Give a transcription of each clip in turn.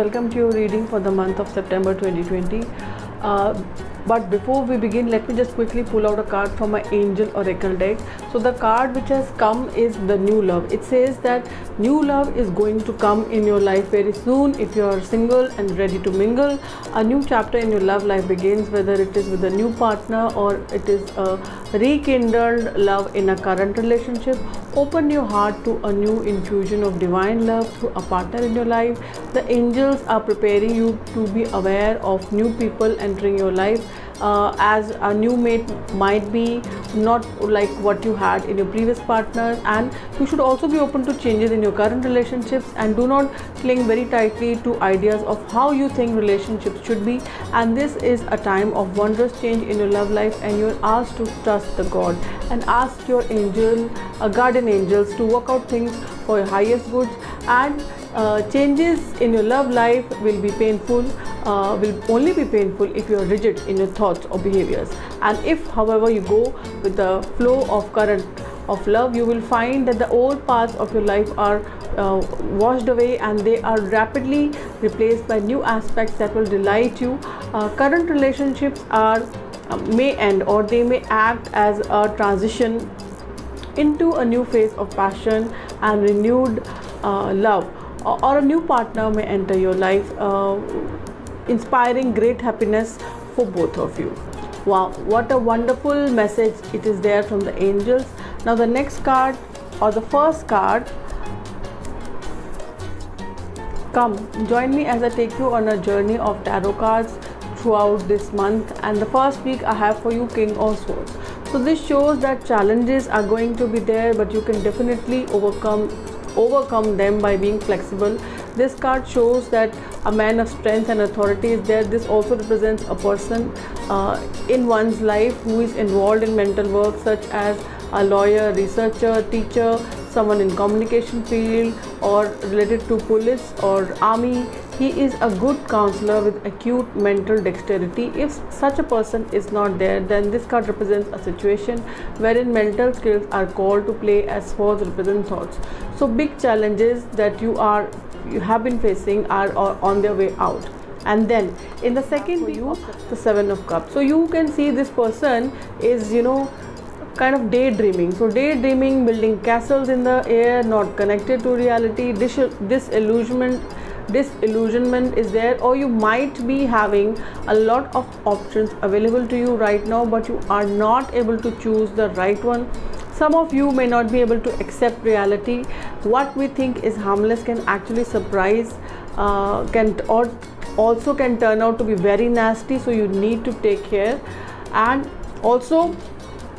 welcome to your reading for the month of September 2020. But before we begin, let me just quickly pull out a card from my Angel Oracle deck. So the card which has come is the new love. It says that new love is going to come in your life very soon. If you are single and ready to mingle, a new chapter in your love life begins, whether it is with a new partner or it is a rekindled love in a current relationship. Open your heart to a new infusion of divine love through a partner in your life. The angels are preparing you to be aware of new people entering your life, as a new mate might be not like what you had in your previous partners, and you should also be open to changes in your current relationships, and do not cling very tightly to ideas of how you think relationships should be. And this is a time of wondrous change in your love life, and you're asked to trust the God and ask your angel, guardian angels, to work out things for your highest goods. And changes in your love life will be painful, will only be painful if you are rigid in your thoughts or behaviors. And if, however, you go with the flow of current of love, you will find that the old parts of your life are washed away, and they are rapidly replaced by new aspects that will delight you. Current relationships are may end, or they may act as a transition into a new phase of passion and renewed love, or a new partner may enter your life, inspiring great happiness for both of you. Wow, what a wonderful message it is there from the angels. Now the next card, or the first card, come join me as I take you on a journey of tarot cards throughout this month. And the first week I have for you King of Swords. So this shows that challenges are going to be there, but you can definitely overcome them by being flexible. This card shows that a man of strength and authority is there. This also represents a person in one's life who is involved in mental work, such as a lawyer, researcher, teacher, someone in communication field, or related to police or army. He is a good counselor with acute mental dexterity. If such a person is not there, then this card represents a situation wherein mental skills are called to play, as swords represent thoughts. So big challenges that you have been facing are on their way out. And then in the second week, the Seven of Cups. So you can see this person is, kind of daydreaming. So daydreaming, building castles in the air, not connected to reality. Disillusionment is there, or you might be having a lot of options available to you right now, but you are not able to choose the right one. Some of you may not be able to accept reality. What we think is harmless can actually surprise, also can turn out to be very nasty. So you need to take care, and also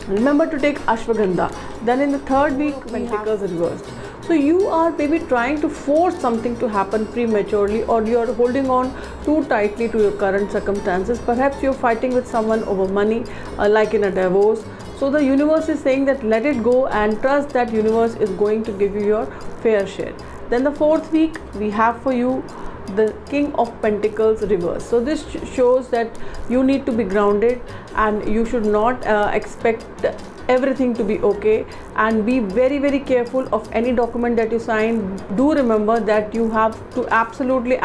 remember to take ashwagandha. Then in the third week, Pentacles reversed. So you are maybe trying to force something to happen prematurely, or you are holding on too tightly to your current circumstances. Perhaps you're fighting with someone over money, like in a divorce. So the universe is saying that let it go and trust that universe is going to give you your fair share. Then the fourth week, we have for you the King of Pentacles reverse. So this shows that you need to be grounded, and you should not expect everything to be okay, and be very, very careful of any document that you sign. Do remember that you have to absolutely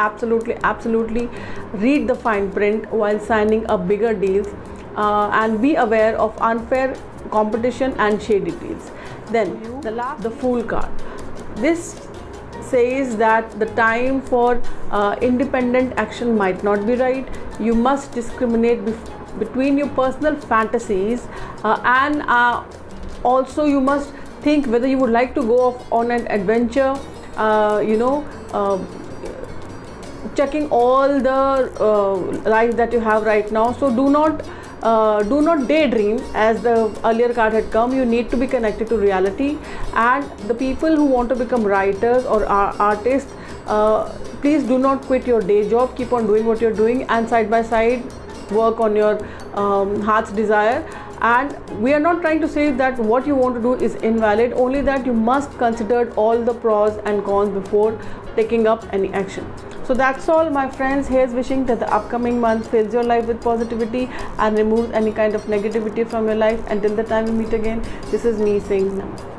read the fine print while signing up bigger deals, and be aware of unfair competition and shady deals. Then the Fool card. This says that the time for independent action might not be right. You must discriminate between your personal fantasies, and also you must think whether you would like to go off on an adventure, checking all the life that you have right now. So do not daydream, as the earlier card had come. You need to be connected to reality. And the people who want to become writers or artists, please do not quit your day job. Keep on doing what you're doing, and side by side work on your heart's desire. And we are not trying to say that what you want to do is invalid, only that you must consider all the pros and cons before taking up any action. So that's all, my friends. Here's wishing that the upcoming month fills your life with positivity and removes any kind of negativity from your life. Until the time we meet again, this is me saying namaste.